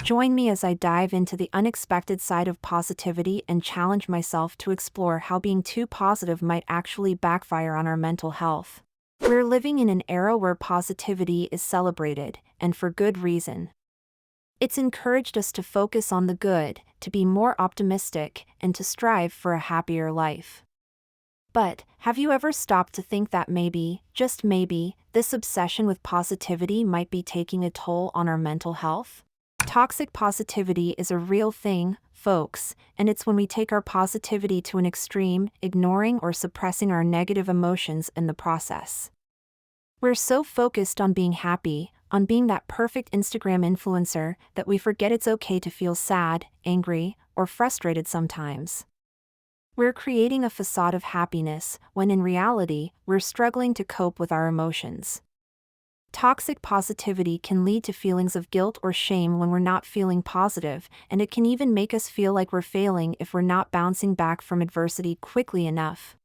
Join me as I dive into the unexpected side of positivity and challenge myself to explore how being too positive might actually backfire on our mental health. We're living in an era where positivity is celebrated, and for good reason. It's encouraged us to focus on the good, to be more optimistic, and to strive for a happier life. But, have you ever stopped to think that maybe, just maybe, this obsession with positivity might be taking a toll on our mental health? Toxic positivity is a real thing, folks, and it's when we take our positivity to an extreme, ignoring or suppressing our negative emotions in the process. We're so focused on being happy, on being that perfect Instagram influencer, that we forget it's okay to feel sad, angry, or frustrated sometimes. We're creating a facade of happiness, when in reality, we're struggling to cope with our emotions. Toxic positivity can lead to feelings of guilt or shame when we're not feeling positive, and it can even make us feel like we're failing if we're not bouncing back from adversity quickly enough.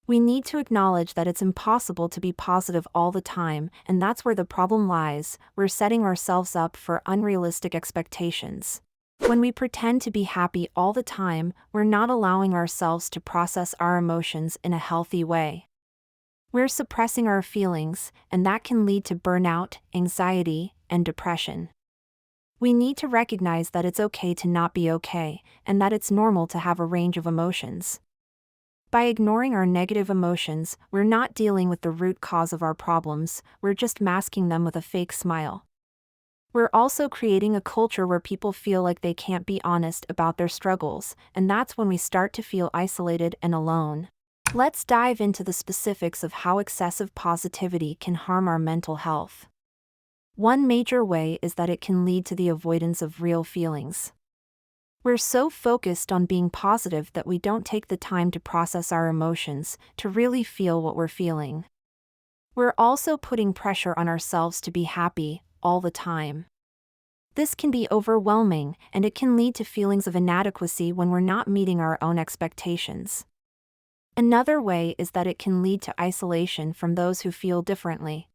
We need to acknowledge that it's impossible to be positive all the time, and that's where the problem lies. We're setting ourselves up for unrealistic expectations. When we pretend to be happy all the time, we're not allowing ourselves to process our emotions in a healthy way. We're suppressing our feelings, and that can lead to burnout, anxiety, and depression. We need to recognize that it's okay to not be okay, and that it's normal to have a range of emotions. By ignoring our negative emotions, we're not dealing with the root cause of our problems, we're just masking them with a fake smile. We're also creating a culture where people feel like they can't be honest about their struggles, and that's when we start to feel isolated and alone. Let's dive into the specifics of how excessive positivity can harm our mental health. One major way is that it can lead to the avoidance of real feelings. We're so focused on being positive that we don't take the time to process our emotions, to really feel what we're feeling. We're also putting pressure on ourselves to be happy, all the time. This can be overwhelming, and it can lead to feelings of inadequacy when we're not meeting our own expectations. Another way is that it can lead to isolation from those who feel differently.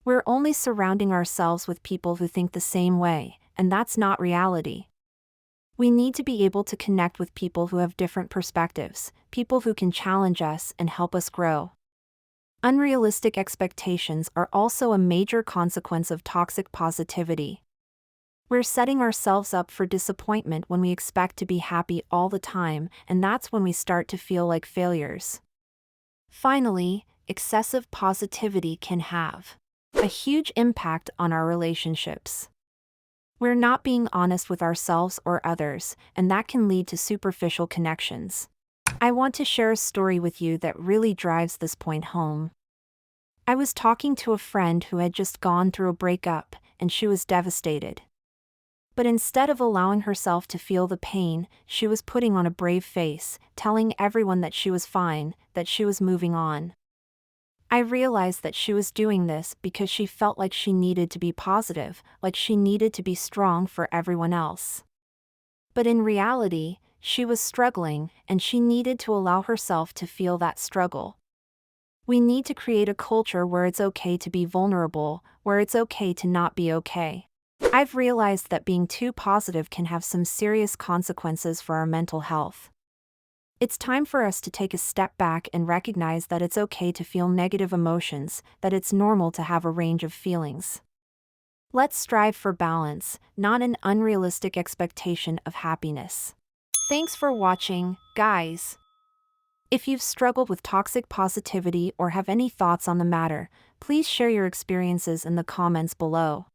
We're only surrounding ourselves with people who think the same way, and that's not reality. We need to be able to connect with people who have different perspectives, people who can challenge us and help us grow. Unrealistic expectations are also a major consequence of toxic positivity. We're setting ourselves up for disappointment when we expect to be happy all the time, and that's when we start to feel like failures. Finally, excessive positivity can have a huge impact on our relationships. We're not being honest with ourselves or others, and that can lead to superficial connections. I want to share a story with you that really drives this point home. I was talking to a friend who had just gone through a breakup, and she was devastated. But instead of allowing herself to feel the pain, she was putting on a brave face, telling everyone that she was fine, that she was moving on. I realized that she was doing this because she felt like she needed to be positive, like she needed to be strong for everyone else. But in reality, she was struggling, and she needed to allow herself to feel that struggle. We need to create a culture where it's okay to be vulnerable, where it's okay to not be okay. I've realized that being too positive can have some serious consequences for our mental health. It's time for us to take a step back and recognize that it's okay to feel negative emotions, that it's normal to have a range of feelings. Let's strive for balance, not an unrealistic expectation of happiness. Thanks for watching, guys. If you've struggled with toxic positivity or have any thoughts on the matter, please share your experiences in the comments below.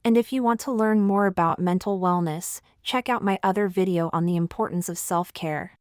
And if you want to learn more about mental wellness, check out my other video on the importance of self-care.